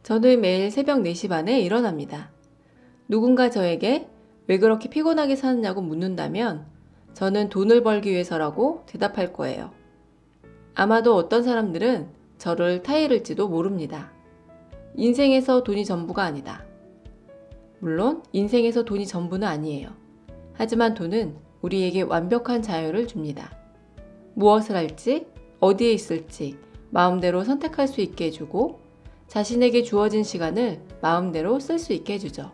저는 매일 새벽 4시 반에 일어납니다. 누군가 저에게 왜 그렇게 피곤하게 사느냐고 묻는다면 저는 돈을 벌기 위해서라고 대답할 거예요. 아마도 어떤 사람들은 저를 타이를지도 모릅니다. 인생에서 돈이 전부가 아니다. 물론 인생에서 돈이 전부는 아니에요. 하지만 돈은 우리에게 완벽한 자유를 줍니다. 무엇을 할지, 어디에 있을지 마음대로 선택할 수 있게 해주고 자신에게 주어진 시간을 마음대로 쓸 수 있게 해주죠.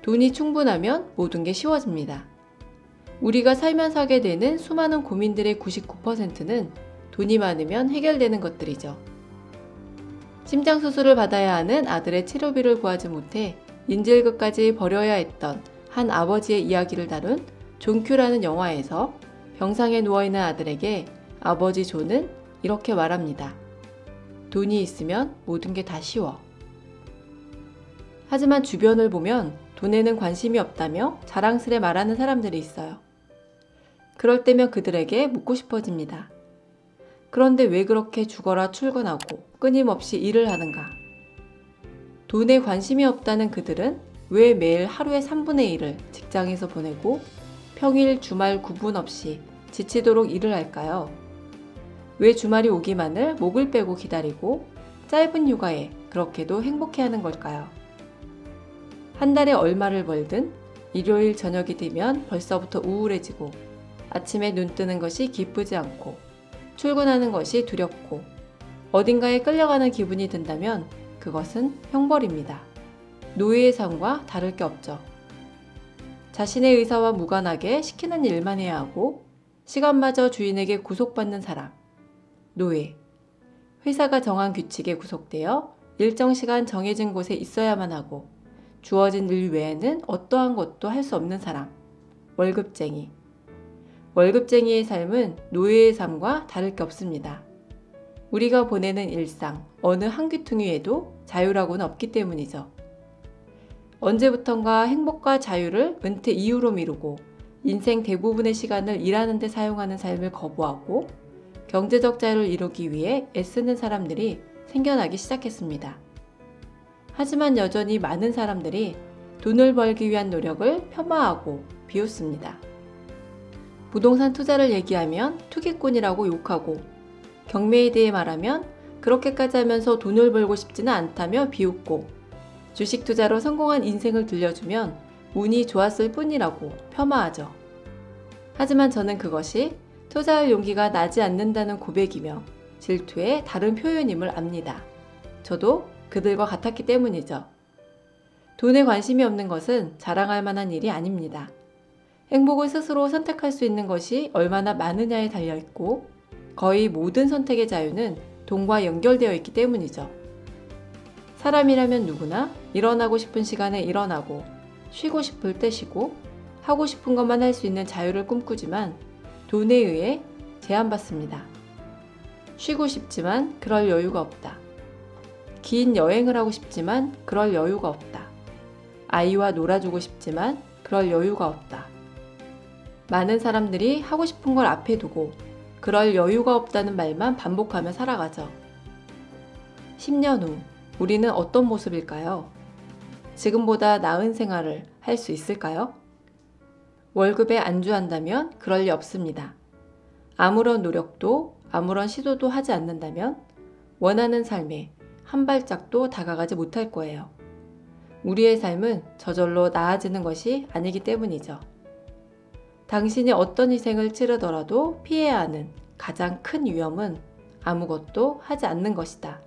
돈이 충분하면 모든 게 쉬워집니다. 우리가 살면서 하게 되는 수많은 고민들의 99%는 돈이 많으면 해결되는 것들이죠. 심장수술을 받아야 하는 아들의 치료비를 구하지 못해 인질극까지 벌여야 했던 한 아버지의 이야기를 다룬 존 큐라는 영화에서 병상에 누워있는 아들에게 아버지 존은 이렇게 말합니다. 돈이 있으면 모든 게 다 쉬워. 하지만 주변을 보면 돈에는 관심이 없다며 자랑스레 말하는 사람들이 있어요. 그럴 때면 그들에게 묻고 싶어집니다. 그런데 왜 그렇게 죽어라 출근하고 끊임없이 일을 하는가? 돈에 관심이 없다는 그들은 왜 매일 하루의 3분의 1을 직장에서 보내고 평일 주말 구분 없이 지치도록 일을 할까요? 왜 주말이 오기만을 목을 빼고 기다리고 짧은 휴가에 그렇게도 행복해하는 걸까요? 한 달에 얼마를 벌든 일요일 저녁이 되면 벌써부터 우울해지고 아침에 눈 뜨는 것이 기쁘지 않고 출근하는 것이 두렵고 어딘가에 끌려가는 기분이 든다면 그것은 형벌입니다. 노예의 삶과 다를 게 없죠. 자신의 의사와 무관하게 시키는 일만 해야 하고 시간마저 주인에게 구속받는 사람. 노예. 회사가 정한 규칙에 구속되어 일정 시간 정해진 곳에 있어야만 하고 주어진 일 외에는 어떠한 것도 할 수 없는 사람. 월급쟁이. 월급쟁이의 삶은 노예의 삶과 다를 게 없습니다. 우리가 보내는 일상, 어느 한 귀퉁이에도 자유라고는 없기 때문이죠. 언제부턴가 행복과 자유를 은퇴 이후로 미루고 인생 대부분의 시간을 일하는 데 사용하는 삶을 거부하고 경제적 자유를 이루기 위해 애쓰는 사람들이 생겨나기 시작했습니다. 하지만 여전히 많은 사람들이 돈을 벌기 위한 노력을 폄하하고 비웃습니다. 부동산 투자를 얘기하면 투기꾼이라고 욕하고 경매에 대해 말하면 그렇게까지 하면서 돈을 벌고 싶지는 않다며 비웃고 주식 투자로 성공한 인생을 들려주면 운이 좋았을 뿐이라고 폄하하죠. 하지만 저는 그것이 투자할 용기가 나지 않는다는 고백이며 질투의 다른 표현임을 압니다. 저도 그들과 같았기 때문이죠. 돈에 관심이 없는 것은 자랑할 만한 일이 아닙니다. 행복을 스스로 선택할 수 있는 것이 얼마나 많으냐에 달려있고 거의 모든 선택의 자유는 돈과 연결되어 있기 때문이죠. 사람이라면 누구나 일어나고 싶은 시간에 일어나고 쉬고 싶을 때 쉬고 하고 싶은 것만 할 수 있는 자유를 꿈꾸지만 돈에 의해 제한받습니다. 쉬고 싶지만 그럴 여유가 없다. 긴 여행을 하고 싶지만 그럴 여유가 없다. 아이와 놀아주고 싶지만 그럴 여유가 없다. 많은 사람들이 하고 싶은 걸 앞에 두고 그럴 여유가 없다는 말만 반복하며 살아가죠. 10년 후 우리는 어떤 모습일까요? 지금보다 나은 생활을 할 수 있을까요? 월급에 안주한다면 그럴 리 없습니다. 아무런 노력도 아무런 시도도 하지 않는다면 원하는 삶에 한 발짝도 다가가지 못할 거예요. 우리의 삶은 저절로 나아지는 것이 아니기 때문이죠. 당신이 어떤 희생을 치르더라도 피해야 하는 가장 큰 위험은 아무것도 하지 않는 것이다.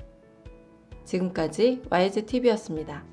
지금까지 YGTV였습니다.